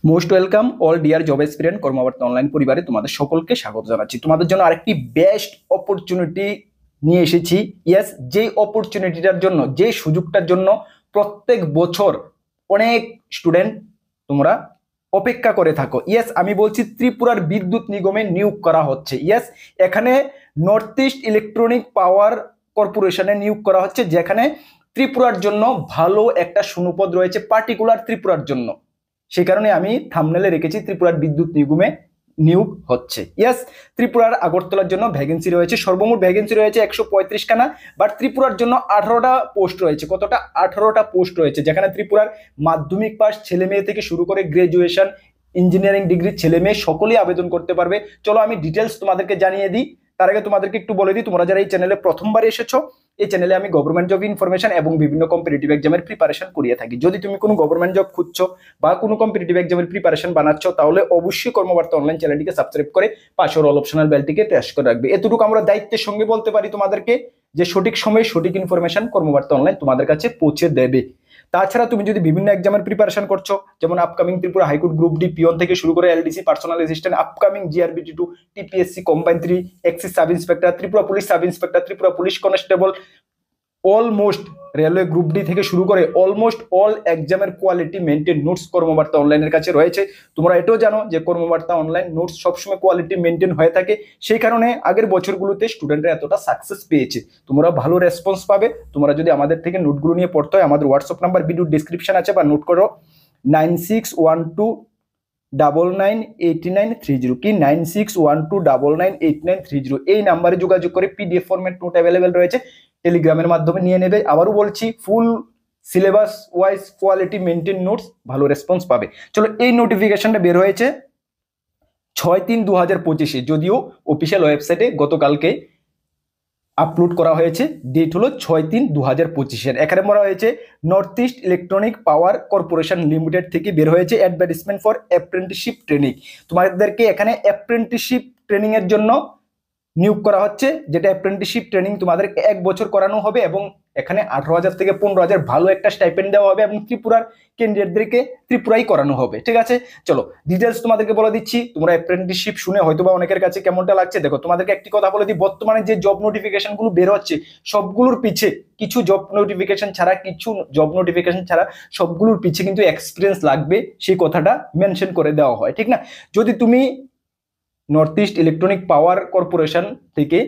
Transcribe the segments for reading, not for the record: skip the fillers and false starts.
Most welcome all dear job এক্সপিরিয়েন্ট কর্মবার্তা online পরিবারে তোমাদের সকলকে স্বাগত জানাচ্ছি। তোমাদের জন্য আরেকটি বেস্ট অপরচুনিটি নিয়ে এসেছি। ইয়েস, যে অপরচুনিটিটার জন্য, যে সুযোগটার জন্য প্রত্যেক বছর অনেক স্টুডেন্ট তোমরা অপেক্ষা করে থাকো। ইয়েস, আমি বলছি ত্রিপুরার বিদ্যুৎ নিগমে নিয়োগ করা হচ্ছে। ইয়েস, এখানে নর্থ ইস্ট ইলেকট্রনিক পাওয়ার কর্পোরেশনে নিয়োগ করা হচ্ছে, যেখানে ত্রিপুরার জন্য ভালো একটা সুনুপদ রয়েছে, পার্টিকুলার ত্রিপুরার জন্য। সেই কারণে আমি থাম্বনেলে রেখেছি ত্রিপুরার বিদ্যুৎ নিগমে নিয়োগ হচ্ছে। ইয়েস, ত্রিপুরার আগরতলার জন্য ভ্যাকেন্সি রয়েছে, সর্বমোট ভ্যাকেন্সি রয়েছে 135 খানা, বাট ত্রিপুরার জন্য 18টা পোস্ট রয়েছে। কতটা? 18টা পোস্ট রয়েছে, যেখানে ত্রিপুরার মাধ্যমিক পাস ছেলে মেয়ে থেকে শুরু করে গ্রাজুয়েশন, ইঞ্জিনিয়ারিং ডিগ্রি ছেলে মেয়ে সকলেই আবেদন করতে পারবে। চলো আমি ডিটেলস তোমাদেরকে জানিয়ে দিই। তার আগে তোমাদেরকে একটু বলে দিই, তোমরা যারা এই চ্যানেলে প্রথমবার এসেছো, এই চ্যানেলে আমি গভর্নমেন্ট জব ইনফরমেশন এবং বিভিন্ন কম্পিটিটিভ এক্সামের প্রিপারেশন করিয়ে থাকি। যদি তুমি কোনো গভর্নমেন্ট জব খুঁজছো বা কোনো কম্পিটিটিভ এক্সামের প্রিপারেশন বানাচ্ছ, তাহলে অবশ্যই কর্মবার্তা অনলাইন চ্যানেলটিকে সাবস্ক্রাইব করে পাশের অল অপশনাল বেলটিকে প্রেস করে রাখবে। এতটুকু আমরা দায়িত্বের সঙ্গে বলতে পারি তোমাদেরকে, যে সঠিক সময়ে সঠিক ইনফরমেশন কর্মবার্তা অনলাইন তোমাদের কাছে পৌঁছে দেবে। তাছাড়া তুমি যদি বিভিন্ন এক্সামের প্রিপারেশন করছো, যেমন upcoming Tripura high court group D peon থেকে শুরু করে LDC personal assistant, upcoming GRBT 2, TPSC combine 3, axis sub inspector, Tripura police sub inspector, Tripura police constable, almost railway group D থেকে শুরু করে অলমোস্ট অল এক্সামের কোয়ালিটি মেনটেন নোটস কর্মবার্তা অনলাইনের কাছে রয়েছে। তোমরা এটাও জানো যে কর্মবার্তা অনলাইন নোটস সবসময় কোয়ালিটি মেনটেন হয়ে থাকে। সেই কারণে আগের বছরগুলোতে স্টুডেন্টরা এতটা সাকসেস পেয়েছে। তোমরা ভালো রেসপন্স পাবে। তোমরা যদি আমাদের থেকে নোটগুলো নিয়ে পড়তে হয়, আমাদের হোয়াটসঅ্যাপ নাম্বার ভিডিও ডিসক্রিপশন আছে, বা নোট করো 9612998930। কি 9612998930, এই নাম্বারে যোগাযোগ করে পিডিএফ ফরম্যাট নোট অ্যাভেলেবেল রয়েছে, টেলিগ্রামের মাধ্যমে নিয়ে নেবে। আবারও বলছি, full syllabus wise quality maintain notes, ভালো রেসপন্স পাবে। চলো, এই নোটিফিকেশনটা বের হয়েছে 6/3/2025, যদিও অফিসিয়াল ওয়েবসাইটে গতকালকে আপলোড করা হয়েছে। ডেট হলো 6/3/2025। এখানে বলা হয়েছে নর্থ ইস্ট ইলেকট্রনিক পাওয়ার কর্পোরেশন লিমিটেড থেকে বের হয়েছে অ্যাডভার্টাইজমেন্ট ফর অ্যাপ্রেন্টিসশিপ ট্রেনিং। তোমাদেরকে এখানে অ্যাপ্রেন্টিসশিপ ট্রেনিং এর জন্য নিয়োগ করা হচ্ছে, যেটা অ্যাপ্রেন্টিসশিপ ট্রেনিং তোমাদের 1 বছর করানো হবে, এবং এখানে 18,000 থেকে 15,000 ভালো একটা স্টাইপেন্ড দেওয়া হবে, এবং ত্রিপুরার ক্যান্ডিডেটদেরকে ত্রিপুরাই করানো হবে। ঠিক আছে, চলো ডিটেলস তোমাদেরকে বলে দিচ্ছি। তোমরা অ্যাপ্রেন্টিসশিপ শুনে হয়তো বা অনেকের কাছে কেমনটা লাগছে, দেখো তোমাদেরকে একটি কথা বলে দিই, বর্তমানে যে জব নোটিফিকেশন গুলো বের হচ্ছে, সবগুলোর পিছে কিছু জব নোটিফিকেশন ছাড়া সবগুলোর পিছে কিন্তু এক্সপিরিয়েন্স লাগবে, সেই কথাটা মেনশন করে দেওয়া হয়। ঠিক না? যদি তুমি নর্থ ইস্ট ইলেকট্রনিক পাওয়ার কর্পোরেশন থেকে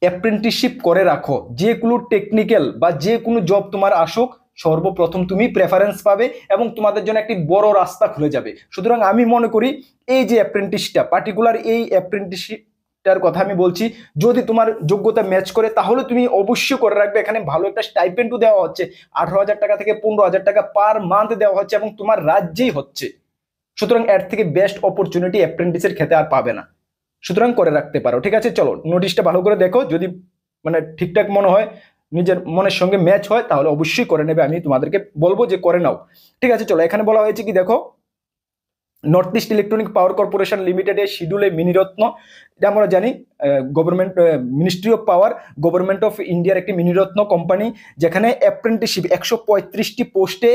অ্যাপ্রেন্টিসশিপ করে রাখো, যে কোনো টেকনিক্যাল বা যে কোনো জব তোমার আসুক, সর্বপ্রথম তুমি প্রেফারেন্স পাবে এবং তোমাদের জন্য একটি বড় রাস্তা খুলে যাবে। সুতরাং আমি মনে করি এই যে অ্যাপ্রেন্টিসটা, পার্টিকুলার এই অ্যাপ্রেন্টিসশিপটার কথা আমি বলছি, যদি তোমার যোগ্যতা ম্যাচ করে, তাহলে তুমি অবশ্যই করে রাখবে। এখানে ভালো একটা স্টাইপেন্ডও দেওয়া হচ্ছে, 18,000 টাকা থেকে 15,000 টাকা পার মান্থ দেওয়া হচ্ছে, এবং তোমার রাজ্যেই হচ্ছে। সুতরাং এর থেকে বেস্ট অপরচুনিটি অ্যাপ্রেন্টিসের ক্ষেত্রে আর পাবে না। সুতরাং করে রাখতে পারো। ঠিক আছে, চলো নোটিশটা ভালো করে দেখো, যদি মানে ঠিকঠাক মনে হয়, নিজের মনের সঙ্গে ম্যাচ হয়, তাহলে অবশ্যই করে নেবে। আমি তোমাদেরকে বলবো যে করে নাও। ঠিক আছে, চলো এখানে বলা হয়েছে কি দেখো, নর্থ ইস্ট ইলেকট্রনিক পাওয়ার কর্পোরেশন লিমিটেডের শিডিউলে মিনিরত্ন, এটা আমরা জানি government ministry of power, government of ইন্ডিয়ার একটি মিনিরত্ন কোম্পানি, যেখানে অ্যাপ্রেন্টিসশিপ 135টি পোস্টে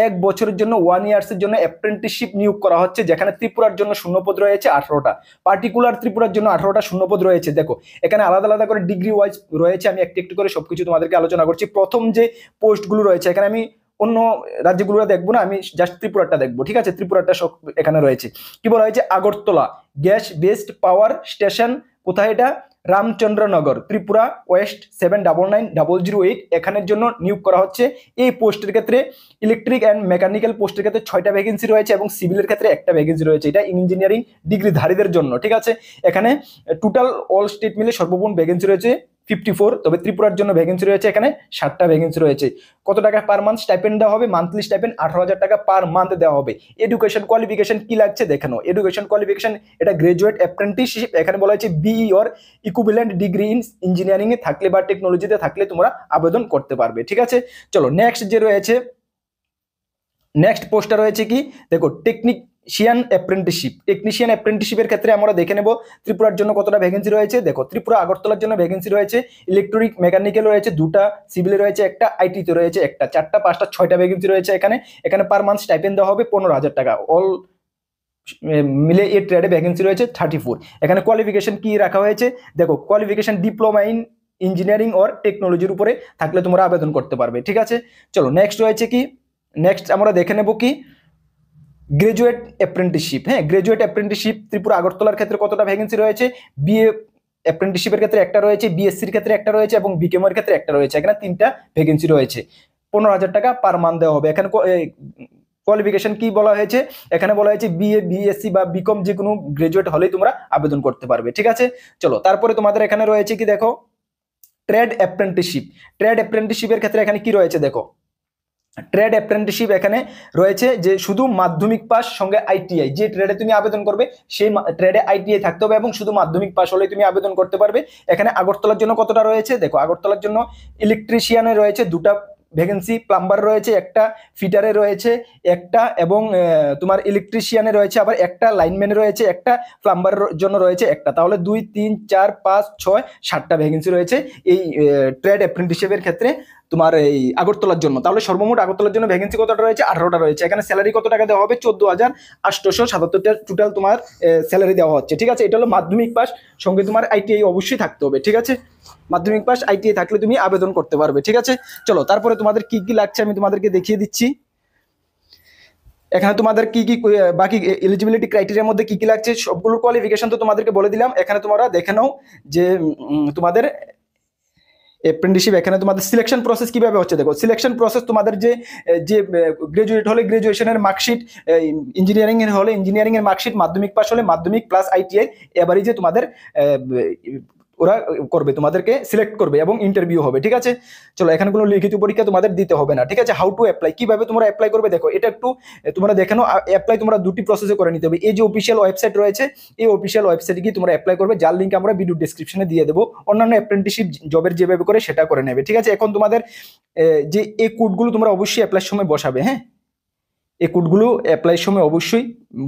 1 বছরের জন্য 1 ইয়ার্সের জন্য অ্যাপ্রেন্টিসশিপ নিয়োগ করা হচ্ছে, যেখানে ত্রিপুরার জন্য শূন্যপদ রয়েছে 18টা, পার্টিকুলার ত্রিপুরার জন্য 18টা শূন্যপদ রয়েছে। দেখো এখানে আলাদা আলাদা করে ডিগ্রি ওয়াইজ রয়েছে, আমি একটু একটু করে সবকিছু তোমাদেরকে আলোচনা করছি। প্রথম যে পোস্টগুলো রয়েছে, এখানে আমি অন্য রাজ্যগুলো দেখবো না, আমি জাস্ট ত্রিপুরাটা দেখবো। ঠিক আছে, ত্রিপুরাটা সব এখানে রয়েছে। কি বলা হয়েছে, Agartala gas based power station, কোথায় এটা? রামচন্দ্রনগর, ত্রিপুরা, ওয়েস্ট 799008, এখানের জন্য নিয়োগ করা হচ্ছে। এই পোস্টের ক্ষেত্রে ইলেকট্রিক অ্যান্ড মেকানিক্যাল পোস্টের ক্ষেত্রে 6টা ভ্যাকেন্সি রয়েছে, এবং সিভিলের ক্ষেত্রে 1টা ভ্যাকেন্সি রয়েছে। এটা ইঞ্জিনিয়ারিং ডিগ্রিধারীদের জন্য। ঠিক আছে, এখানে টোটাল অল স্টেট মিলে সর্বমোট ভ্যাকেন্সি রয়েছে 54, তবে ত্রিপুরার জন্য ভ্যাকেন্সি রয়েছে এখানে 7টা ভ্যাকেন্সি রয়েছে। কত টাকা পার মান্থ স্টাইপেন্ড দেওয়া হবে? মান্থলি স্টাইপেন্ড 18,000 টাকা পার মান্থ দেওয়া হবে। এডুকেশন কোয়ালিফিকেশন কি লাগছে দেখে নাও। এডুকেশন কোয়ালিফিকেশন এটা গ্রাজুয়েট অ্যাপ্রেন্টিসশিপ, এখানে বলা হয়েছে BE or equivalent degree in engineering এ থাকলে বা টেকনোলজিতে থাকলে তোমরা আবেদন করতে পারবে। ঠিক আছে, চলো নেক্সট যে রয়েছে, নেক্সট পোস্টটা রয়েছে কি দেখো, টেকনিশিয়ান অ্যাপ্রেন্টিসশিপের ক্ষেত্রে আমরা দেখে নেব ত্রিপুরার জন্য কতটা ভ্যাকেন্সি রয়েছে। দেখো, ত্রিপুরা আগরতলার জন্য ভ্যাকেন্সি রয়েছে, ইলেকট্রনিক মেকানিক্যাল রয়েছে দুটা, সিভিলে রয়েছে একটা, আইটিতে রয়েছে একটা, 4টা 5টা 6টা ভ্যাকেন্সি রয়েছে এখানে। এখানে পার মান্থ স্টাইপেন্ড দেওয়া হবে 15,000 টাকা। অল মিলে এই ট্রেডে ভ্যাকেন্সি রয়েছে 34। এখানে কোয়ালিফিকেশন কি রাখা হয়েছে দেখো, qualification diploma in engineering or টেকনোলজির উপরে থাকলে তোমরা আবেদন করতে পারবে। ঠিক আছে, চলো নেক্সট রয়েছে কি, নেক্সট আমরা দেখে নেব কি গ্রাজুয়েট অ্যাপ্রেন্টিসশিপ। হ্যাঁ, গ্রাজুয়েট অ্যাপ্রেন্টিসশিপ ত্রিপুরা আগরতলার ক্ষেত্রে কতটা ভ্যাকেন্সি রয়েছে, বিএ অ্যাপ্রেন্টিসশিপের ক্ষেত্রে একটা রয়েছে, বিএসসির ক্ষেত্রে একটা রয়েছে এবং বিকেএম এর ক্ষেত্রে একটা রয়েছে। এখানে 3টা ভ্যাকেন্সি রয়েছে, 15,000 টাকা পার মান্থ দেওয়া হবে। এখানে কোয়ালিফিকেশন কি বলা হয়েছে, এখানে বলা হয়েছে বিএ বিএসসি বা বিকম যে কোনো গ্রাজুয়েট হলেই তোমরা আবেদন করতে পারবে। ঠিক আছে, চলো তারপরে তোমাদের এখানে রয়েছে কি দেখো ট্রেড অ্যাপ্রেন্টিসশিপের ক্ষেত্রে এখানে কি রয়েছে দেখো, ট্রেড অ্যাপ্রেন্টিসশিপ এখানে রয়েছে যে শুধু মাধ্যমিক পাস সঙ্গে আইটিআই, যে ট্রেডে তুমি আবেদন করবে সেই ট্রেডে আইটিআই থাকতে হবে এবং শুধু মাধ্যমিক পাস হলেই তুমি আবেদন করতে পারবে। এখানে আগরতলার জন্য কতটা রয়েছে দেখো, আগরতলার জন্য ইলেকট্রিশিয়ানে রয়েছে দুটা ভ্যাকেন্সি, প্লাম্বার রয়েছে একটা, ফিটারে রয়েছে একটা এবং তোমার ইলেকট্রিশিয়ানে রয়েছে আবার একটা, লাইনম্যানে রয়েছে একটা, প্লাম্বারের জন্য রয়েছে একটা। তাহলে 2 3 4 5 6 7টা ভ্যাকেন্সি রয়েছে এই ট্রেড অ্যাপ্রেন্টিসশিপের ক্ষেত্রে তোমার এই আগরতলার জন্য। তাহলে সর্বমোট আগরতলার জন্য ভ্যাকেন্সি কতটা রয়েছে, 18টা রয়েছে। এখানে স্যালারি কত টাকা দেওয়া হবে, 14,877 টোটাল তোমার স্যালারি দেওয়া হচ্ছে। ঠিক আছে, এটা হলো মাধ্যমিক পাস সঙ্গে তোমার আইটিআই অবশ্যই থাকতে হবে। ঠিক আছে, মাধ্যমিক পাস আইটিআই থাকলে তুমি আবেদন করতে পারবে। ঠিক আছে, চলো তারপরে তোমাদের কি কি লাগছে আমি তোমাদেরকে দেখিয়ে দিচ্ছি। এখানে তোমাদের কি কি বাকি এলিজিবিলিটি ক্রাইটেরিয়ার মধ্যে কি কি লাগছে সবগুলো কোয়ালিফিকেশন তো তোমাদেরকে বলে দিলাম। এখানে তোমরা দেখে নাও যে তোমাদের অ্যাপ্রেন্টিসশিপ এখানে তোমাদের সিলেকশন প্রসেস কিভাবে হচ্ছে দেখো। সিলেকশন প্রসেস তোমাদের যে গ্রাজুয়েট হলে গ্রাজুয়েশনের মার্কশিট, ইঞ্জিনিয়ারিং এর হলে ইঞ্জিনিয়ারিং এর মার্কশিট, মাধ্যমিক পাস হলে মাধ্যমিক প্লাস আইটিআই, এবারই যে তোমাদের ওরা করবে, তোমাদেরকে সিলেক্ট করবে এবং ইন্টারভিউ হবে। ঠিক আছে, চলো এখানে কোনো লিখিত পরীক্ষা তোমাদের দিতে হবে না। ঠিক আছে, হাউ টু অ্যাপ্লাই, কিভাবে তোমরা অ্যাপ্লাই করবে দেখো, এটা একটু তোমরা দেখে নাও। অ্যাপ্লাই তোমরা দুটি প্রসেসে করে নিতে হবে। এই যে অফিসিয়াল ওয়েবসাইট রয়েছে, এই অফিসিয়াল ওয়েবসাইটে গিয়ে তোমরা অ্যাপ্লাই করবে, যার লিঙ্ক আমরা ভিডিও ডেসক্রিপশনে দিয়ে দেবো। অন্যান্য অ্যাপ্রেন্টিসশিপ জবের যেভাবে করে সেটা করে নেবে। ঠিক আছে, এখন তোমাদের যে এই কোডগুলো তোমরা অবশ্যই অ্যাপ্লাইয়ের সময় বসাবে। হ্যাঁ, এই কোডগুলো অ্যাপ্লাইয়ের সময় অবশ্যই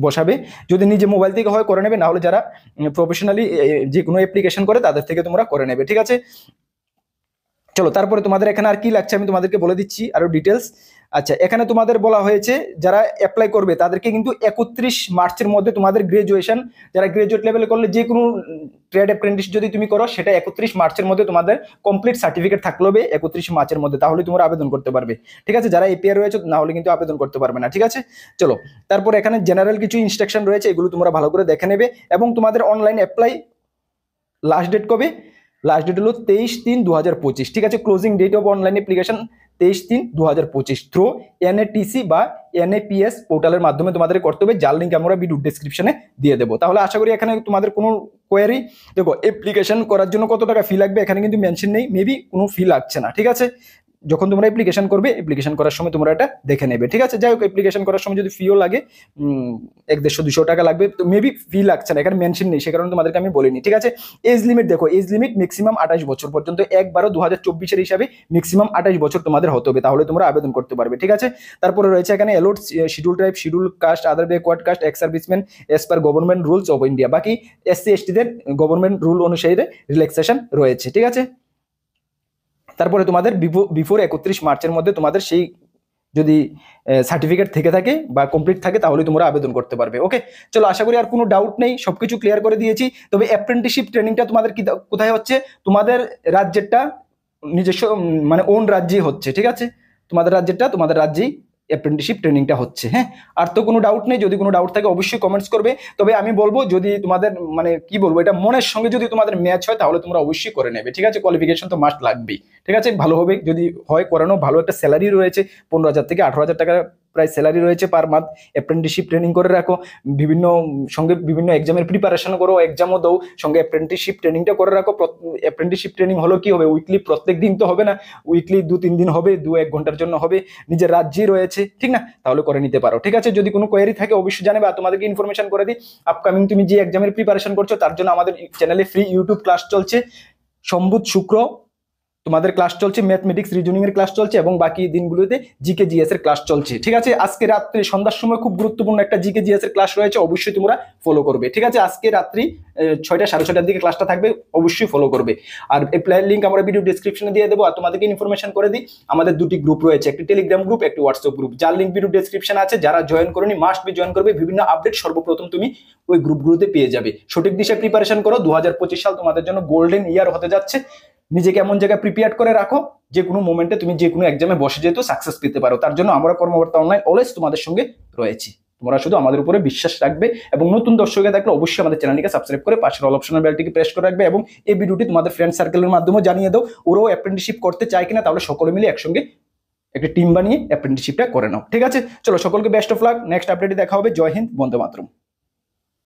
বসাবে, যদি নিজে মোবাইল থেকে হয় করে নেবে, না হলে যারা প্রফেশনালি যে কোনো অ্যাপ্লিকেশন করে তাদের থেকে তোমরা করে নেবে। ঠিক আছে, চলো তারপরে তোমাদের এখানে আর কি লাগছে আমি তোমাদেরকে বলে দিচ্ছি আরো ডিটেলস। আচ্ছা, এখানে তোমাদের বলা হয়েছে যারা অ্যাপ্লাই করবে তাদেরকে কিন্তু 31 মার্চের মধ্যে তোমাদের গ্রাজুয়েশন, যারা গ্রাজুয়েট লেভেলে করলে যে কোনো ট্রেড অ্যাপ্রেন্টিস যদি তুমি করো সেটা 31 মার্চের মধ্যে তোমাদের কমপ্লিট সার্টিফিকেট থাকলে হবে 31 মার্চের মধ্যে, তাহলে তোমরা আবেদন করতে পারবে। ঠিক আছে, যারা এপিআর রয়েছে না হলে কিন্তু আবেদন করতে পারবে না। ঠিক আছে, চলো তারপর এখানে জেনারেল কিছু ইনস্ট্রাকশন রয়েছে, এগুলো তোমরা ভালো করে দেখে নেবে। এবং তোমাদের অনলাইন অ্যাপ্লাই লাস্ট ডেট কবে, লাস্ট ডেট হলো 23/3/2025। ঠিক আছে, closing date of online application 23/3/2025 থ্রু এনএটিসি বা এনএপিএস পোর্টালের মাধ্যমে তোমাদের করতে হবে, যার লিঙ্ক আমরা ভিডিও ডেসক্রিপশনে দিয়ে দেবো। তাহলে আশা করি এখানে তোমাদের কোনো কোয়ারি, দেখো অ্যাপ্লিকেশন করার জন্য কত টাকা ফি লাগবে এখানে কিন্তু মেনশন নেই, মেবি কোনো ফি লাগছে না। ঠিক আছে, যখন তোমরা অ্যাপ্লিকেশন করবে অ্যাপ্লিকেশন করার সময় তোমরা এটা দেখে নেবে। ঠিক আছে, যাই হোক অ্যাপ্লিকেশন করার সময় যদি ফিও লাগে 100-150 টাকা লাগবে, তো মেবি ফি লাগছে না, এখানে মেনশন নেই, সে কারণে তোমাদেরকে আমি বলিনি। ঠিক আছে, এজ লিমিট দেখো, এজ লিমিট ম্যাক্সিমাম 28 বছর পর্যন্ত, 1/12/2024 হিসাবে ম্যাক্সিমাম 28 বছর তোমাদের হতে হবে, তাহলে তোমরা আবেদন করতে পারবে। ঠিক আছে, তারপরে রয়েছে এখানে allowed, schedule tribe, schedule caste, other backward caste, ex serviceman as per government rules of India. বাকি এসসি এসটিদের গভর্নমেন্ট রুল অনুসারে রিল্যাক্সেশন রয়েছে। ঠিক আছে, তারপরে তোমাদের বিফোর 31 মার্চের মধ্যে তোমাদের সেই যদি সার্টিফিকেট থেকে থাকে বা কমপ্লিট থাকে তাহলে তোমরা আবেদন করতে পারবে। ওকে, চলো আশা করি আর কোনো ডাউট নেই, সবকিছু ক্লিয়ার করে দিয়েছি। তবে অ্যাপ্রেন্টিসশিপ ট্রেনিংটা তোমাদের কি কোথায় হচ্ছে, তোমাদের রাজ্যেরটা নিজস্ব মানে ওন রাজ্যেই হচ্ছে। ঠিক আছে, তোমাদের রাজ্যেরটা তোমাদের রাজ্যেই অ্যাপ্রেন্টিসশিপ ট্রেনিংটা হচ্ছে। হ্যাঁ, আর তো কোনো ডাউট নেই, যদি কোনো ডাউট থাকে অবশ্যই কমেন্টস করবে। তবে আমি বলবো যদি তোমাদের মানে কি বলবো, এটা মনের সঙ্গে যদি তোমাদের ম্যাচ হয় তাহলে তোমরা অবশ্যই করে নেবে। ঠিক আছে, কোয়ালিফিকেশন তো মাস্ট লাগবেই। ঠিক আছে, ভালো হবে যদি হয় করানো, ভালো একটা স্যালারি রয়েছে, 15,000 থেকে 18,000 টাকা প্রায় স্যালারি রয়েছে পার মান্থ। অ্যাপ্রেন্টিসশিপ ট্রেনিং করে রাখো, বিভিন্ন এক্সামের প্রিপারেশন করো, এক্সামও দাও, সঙ্গে অ্যাপ্রেন্টিসশিপ ট্রেনিংটা করে রাখো। অ্যাপ্রেন্টিসশিপ ট্রেনিং হলো কি হবে, উইকলি প্রত্যেক দিন তো হবে না, উইকলি 2-3 দিন হবে, 2-1 ঘন্টার জন্য হবে, নিজের রাজ্যেই রয়েছে। ঠিক না, তাহলে করে নিতে পারো। ঠিক আছে, যদি কোনো কোয়েরি থাকে অবশ্যই জানাবে, আর তোমাদেরকে ইনফরমেশন করে দিই, আপকামিং তুমি যে এক্সামের প্রিপারেশন করছো তার জন্য আমাদের চ্যানেলে ফ্রি ইউটিউব ক্লাস চলছে, সোম বুধ শুক্র তোমাদের ক্লাস চলছে, ম্যাথমেটিক্স রিজনিং এর ক্লাস চলছে এবং বাকি দিনগুলোতে জিকে জিএস এর ক্লাস চলছে। ঠিক আছে, আজকে রাত্রে সন্ধ্যার সময় খুব গুরুত্বপূর্ণ একটা জিকে জিএস এর ক্লাস রয়েছে, অবশ্যই তোমরা ফলো করবে। ঠিক আছে, আজকে রাত্রি 6টা 6:30টার দিকে ক্লাসটা থাকবে, অবশ্যই ফলো করবে। আর এই প্লেয়ার লিঙ্ক আমরা ভিডিও ডেসক্রিপশনে দিয়ে দেবো। আর তোমাদেরকে ইনফরমেশন করে দিই, আমাদের দুটি গ্রুপ রয়েছে, একটি টেলিগ্রাম গ্রুপ, একটি হোয়াটসঅ্যাপ গ্রুপ, যার লিঙ্ক ভিডিও ডেসক্রিপশনে আছে। যারা জয়েন করোনি মাস্ট বি জয়েন করবে, বিভিন্ন আপডেট সর্বপ্রথম তুমি ওই গ্রুপগুলোতে পেয়ে যাবে। সঠিক দিশে প্রিপারেশন করো, 2025 সাল তোমাদের জন্য গোল্ডেন ইয়ার হতে যাচ্ছে। নিজেকে এমন জায়গায় প্রিপেয়ার করে রাখো যে কোনো মোমেন্টে তুমি যে কোনো এক্সামে বসে যেহেতু সাকসেস পেতে পারো। তার জন্য আমরা কর্মকর্তা অনলাইন অলওয়েজ তোমাদের সঙ্গে রয়েছি। তোমরা শুধু আমাদের উপরে বিশ্বাস রাখবে এবং নতুন দর্শকে থাকলে অবশ্যই আমাদের চ্যানেলটিকে সাবস্ক্রাইব করে পাশের অল অপশনের বেলটিকে প্রেস করে রাখবে এবং এই ভিডিওটি তোমাদের ফ্রেন্ড সার্কেলের মাধ্যমে জানিয়ে দাও, ওরাও অ্যাপ্রেন্টিসশিপ করতে চায় কিনা, তাহলে সকলে মিলে একসঙ্গে একটা টিম বানিয়ে অ্যাপ্রেন্টিসশিপটা করে নাও। ঠিক আছে, চলো সকলকে বেস্ট অফ লাক, নেক্সট আপডেটে দেখা হবে। জয় হিন্দ, বন্দে মাতরম।